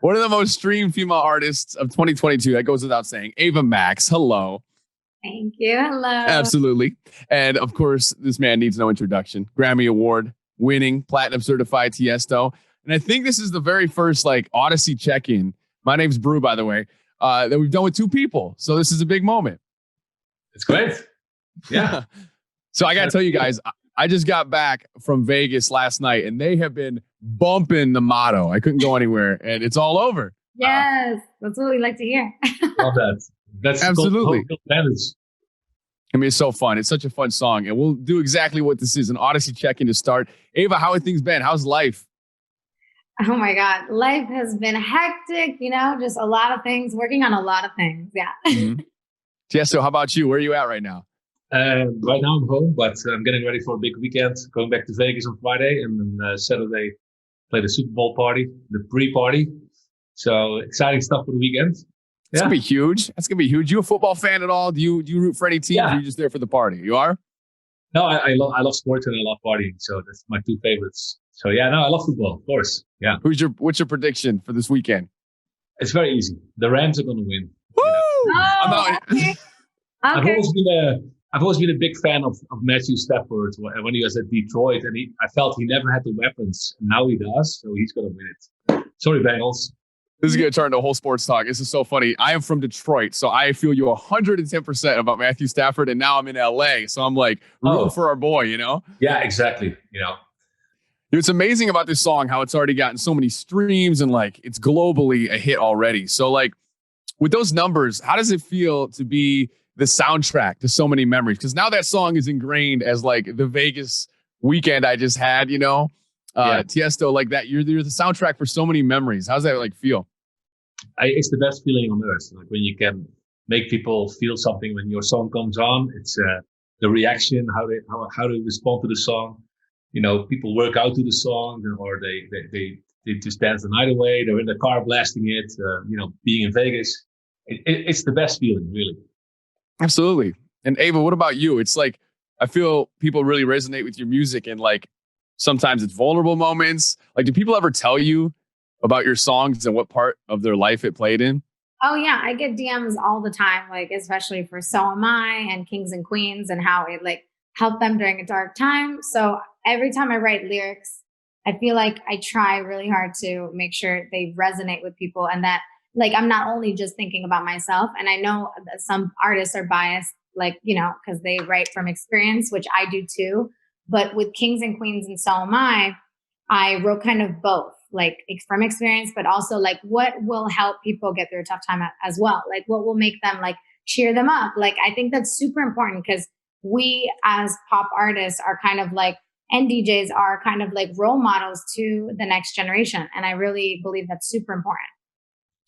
One of the most streamed female artists of 2022. That goes without saying. Ava Max, hello. Thank you. Hello. Absolutely. And of course, this man needs no introduction. Grammy Award winning, platinum certified Tiësto. And I think this is the very first Audacy check-in. My name's Brew, by the way, that we've done with two people. So this is a big moment. It's great. Yeah. So I got to tell you guys, I just got back from Vegas last night and they have been bumping the motto. I couldn't go anywhere and it's all over. Yes. That's what we like to hear. Love that. That's absolutely. I mean, it's so fun. It's such a fun song. And we'll do exactly what this is, an Audacy check-in to start. Ava, how have things been? How's life? Oh my God. Life has been hectic, just a lot of things, working on a lot of things. Yeah. Mm-hmm. Tiësto, how about you? Where are you at right now? Right now I'm home, but I'm getting ready for a big weekend. Going back to Vegas on Friday and then Saturday play the Super Bowl party, the pre-party. So exciting stuff for the weekend. It's gonna be huge. That's gonna be huge. You a football fan at all? Do you root for any teams? Or are you just there for the party? You are? No, I love sports and I love partying. So that's my two favorites. So yeah, no, I love football, of course. Yeah. What's your prediction for this weekend? It's very easy. The Rams are gonna win. Woo! Oh, okay. I've always been a big fan of Matthew Stafford when he was at Detroit, and I felt he never had the weapons. And now he does, so he's gonna win it. Sorry, Bengals. This is going to turn to a whole sports talk. This is so funny. I am from Detroit, so I feel you 110% about Matthew Stafford, and now I'm in LA, so I'm rooting for our boy, Yeah, exactly. It's amazing about this song how it's already gotten so many streams and it's globally a hit already. So with those numbers, how does it feel to be the soundtrack to so many memories? Because now that song is ingrained as the Vegas weekend I just had, Tiësto, that you're the soundtrack for so many memories. How's that feel? It's the best feeling on earth. When you can make people feel something when your song comes on. It's the reaction, how they respond to the song. People work out to the song, or they just dance the night away. They're in the car blasting it. Being in Vegas, it's the best feeling, really. Absolutely. And Ava, what about you? It's I feel people really resonate with your music, and sometimes it's vulnerable moments. Do people ever tell you about your songs and what part of their life it played in? Oh yeah, I get DMs all the time, especially for So Am I and Kings and Queens, and how it helped them during a dark time. So every time I write lyrics, I feel like I try really hard to make sure they resonate with people, and that I'm not only just thinking about myself. And I know that some artists are biased, because they write from experience, which I do too. But with Kings and Queens and So Am I wrote kind of both, from experience, but also what will help people get through a tough time as well. What will make them cheer them up. I think that's super important, because we as pop artists are kind of and DJs are kind of role models to the next generation. And I really believe that's super important.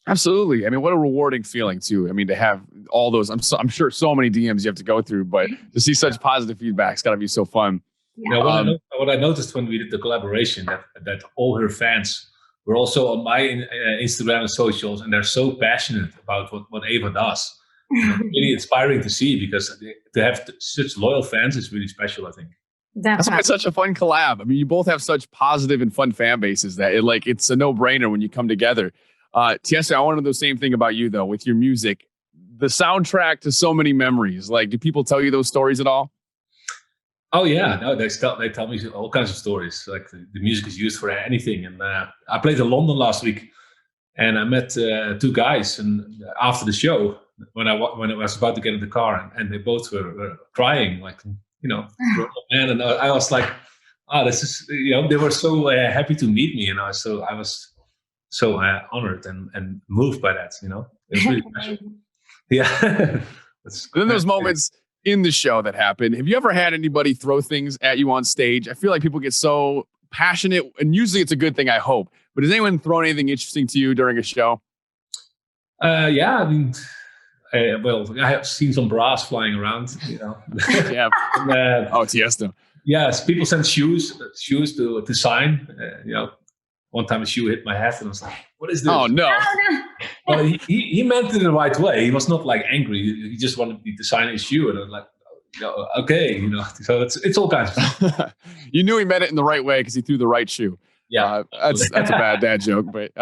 Absolutely. I mean, what a rewarding feeling too. I mean, to have all those, I'm sure so many DMs you have to go through, but to see such positive feedback, it's got to be so fun. Yeah. What I noticed when we did the collaboration, that all her fans were also on my Instagram and socials, and they're so passionate about what Ava does. Really inspiring to see, because to have such loyal fans is really special, I think. Definitely. That's why it's such a fun collab. I mean, you both have such positive and fun fan bases that it's a no-brainer when you come together. Tiësto, I want to know the same thing about you though, with your music, the soundtrack to so many memories. Do people tell you those stories at all? Oh yeah, no, they tell me all kinds of stories. The music is used for anything. And I played in London last week, and I met two guys. And after the show, when I was about to get in the car, and they both were crying, man. And I was like, this is, they were so happy to meet me, and I was so honored and moved by that. It was really special. Yeah. Then those moments in the show that happened. Have you ever had anybody throw things at you on stage? I feel like people get so passionate, and usually it's a good thing, I hope. But has anyone thrown anything interesting to you during a show? Yeah, I mean, I have seen some bras flying around, Yeah. And, Tiësto. Yes, people send shoes to sign. One time a shoe hit my head, and I was like, "What is this?" Oh no! Well, he meant it in the right way. He was not angry. He just wanted me to sign his shoe, and I was like, okay, So it's all kinds of stuff. You knew he meant it in the right way because he threw the right shoe. Yeah, that's a bad dad joke. But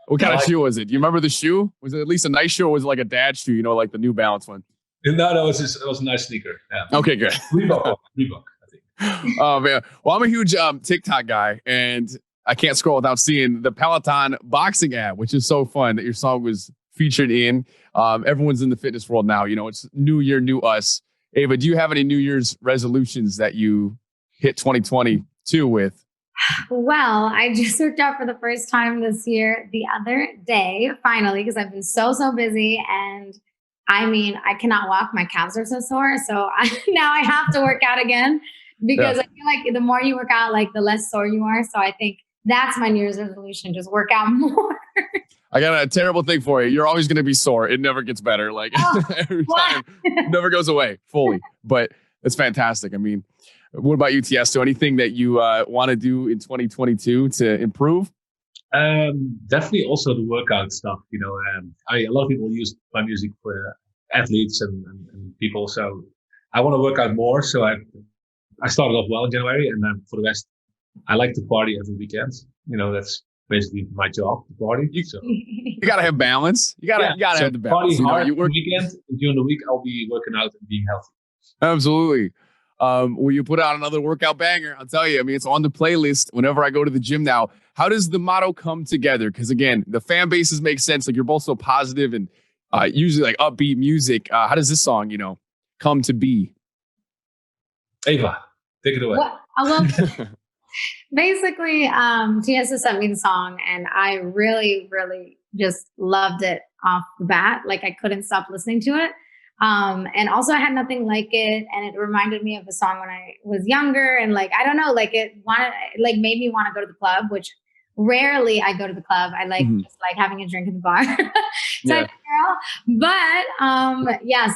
what kind of shoe was it? Do you remember the shoe? Was it at least a nice shoe, or was it like a dad shoe? You know, like the New Balance one. No, it was a nice sneaker. Yeah. Okay, good. Reebok, I think. Oh man, well, I'm a huge TikTok guy, and I can't scroll without seeing the Peloton boxing ad, which is so fun that your song was featured in. Everyone's in the fitness world now. You know, it's new year, new us. Ava, do you have any New Year's resolutions that you hit 2022 with? Well, I just worked out for the first time this year the other day, finally, because I've been so busy. And I mean, I cannot walk. My calves are so sore. So now I have to work out again because I feel like the more you work out, like the less sore you are. So I think that's my New Year's resolution, just work out more. I got a terrible thing for you. You're always going to be sore. It never gets better. Like every time, never goes away fully. But it's fantastic. I mean, what about you, Tiësto? Anything that you want to do in 2022 to improve? Definitely also the workout stuff. You know, a lot of people use my music for athletes and people. So I want to work out more. So I started off well in January, and then for the rest, I like to party every weekend. You know, that's basically my job, to party. You gotta have balance. You gotta have the balance. Party hard work weekend, and during the week I'll be working out and being healthy. Absolutely. Will you put out another workout banger? I'll tell you. I mean, it's on the playlist whenever I go to the gym now. How does the motto come together? Because again, the fan bases make sense. Like you're both so positive and usually like upbeat music. How does this song, come to be? Ava, take it away. Well, basically, Tiësto sent me the song, and I really, really just loved it off the bat. Like I couldn't stop listening to it. And also I had nothing like it. And it reminded me of a song when I was younger. And like, I don't know, like made me want to go to the club, which rarely I go to the club. I like just like having a drink in the bar type of girl. But,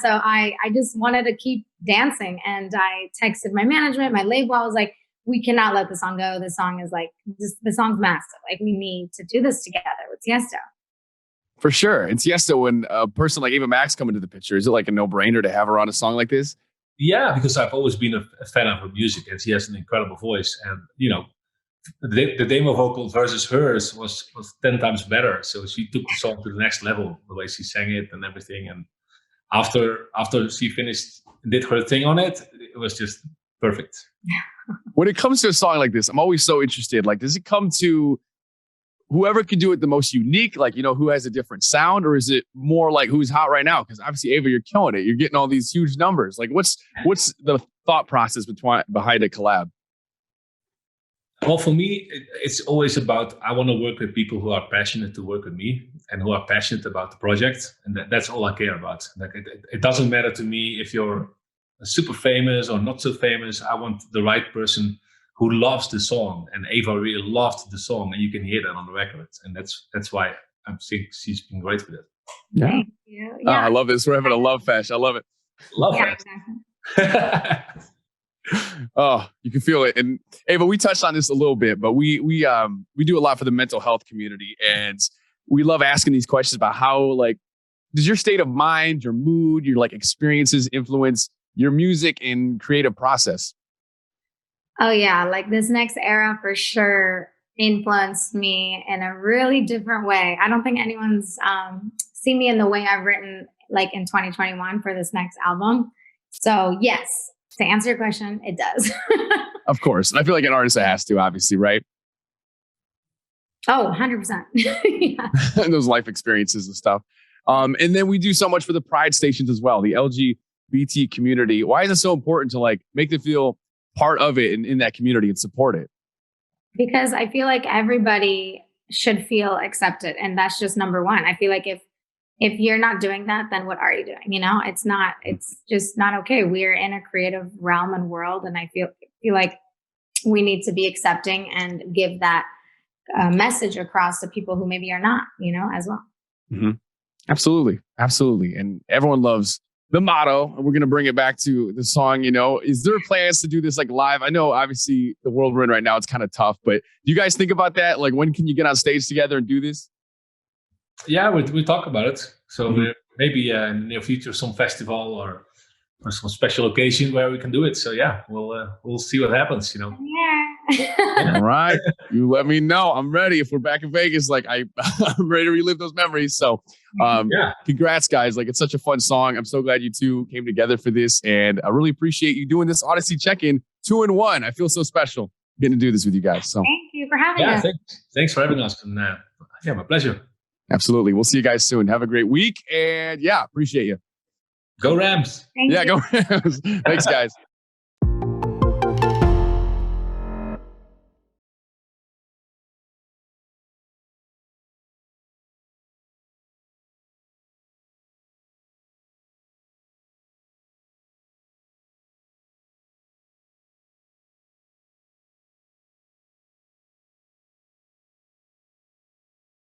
so I just wanted to keep dancing, and I texted my management, my label. I was like, we cannot let the song go. The song is like, the song's massive. Like we need to do this together with Tiësto. For sure. And Tiësto, when a person like Ava Max come into the picture, is it like a no-brainer to have her on a song like this? Yeah, because I've always been a fan of her music, and she has an incredible voice. And, the demo vocal versus hers was 10 times better. So she took the song to the next level, the way she sang it and everything. And after she finished, did her thing on it, it was just perfect. When it comes to a song like this, I'm always so interested. Like, does it come to whoever can do it the most unique, like, who has a different sound, or is it more like who's hot right now? Because obviously, Ava, you're killing it. You're getting all these huge numbers. Like, what's the thought process behind a collab? Well, for me, it's always about, I want to work with people who are passionate to work with me and who are passionate about the project. And that's all I care about. Like, it doesn't matter to me if you're super famous or not so famous. I want the right person who loves the song, and Ava really loved the song, and you can hear that on the record, and that's why I think she's been great with it. Yeah, thank you. Yeah. I love this. We're having a love fest. I love it. Love it. Exactly. Oh, you can feel it. And Ava, we touched on this a little bit, but we do a lot for the mental health community, and we love asking these questions about how, like, does your state of mind, your mood, your like experiences influence your music and creative process? Oh yeah, like this next era for sure influenced me in a really different way. I don't think anyone's seen me in the way I've written like in 2021 for this next album. So yes, to answer your question, it does. Of course. And I feel like an artist has to, obviously, right? Oh, 100%. Yeah. And those life experiences and stuff. And then we do so much for the Pride stations as well, the LGBT community. Why is it so important to like make them feel part of it in that community and support it? Because I feel like everybody should feel accepted. And that's just number one. I feel like if you're not doing that, then what are you doing? It's just not okay. We're in a creative realm and world. And I feel like we need to be accepting and give that message across to people who maybe are not, as well. Mm-hmm. Absolutely. Absolutely. And everyone loves the motto, and we're going to bring it back to the song. Is there plans to do this like live? I know obviously the world we're in right now, it's kind of tough, but do you guys think about that? Like, when can you get on stage together and do this? Yeah, we talk about it. So maybe in the near future, some festival or some special occasion where we can do it. So yeah, we'll see what happens. Yeah, All right. You let me know. I'm ready. If we're back in Vegas, like I'm ready to relive those memories. So congrats, guys. Like, it's such a fun song. I'm so glad you two came together for this. And I really appreciate you doing this Audacy check-in 2-in-1. I feel so special getting to do this with you guys. So thank you for having us. Thanks for having us. And my pleasure. Absolutely. We'll see you guys soon. Have a great week. And appreciate you. Go Rams. Thank you. Go Rams. Thanks, guys.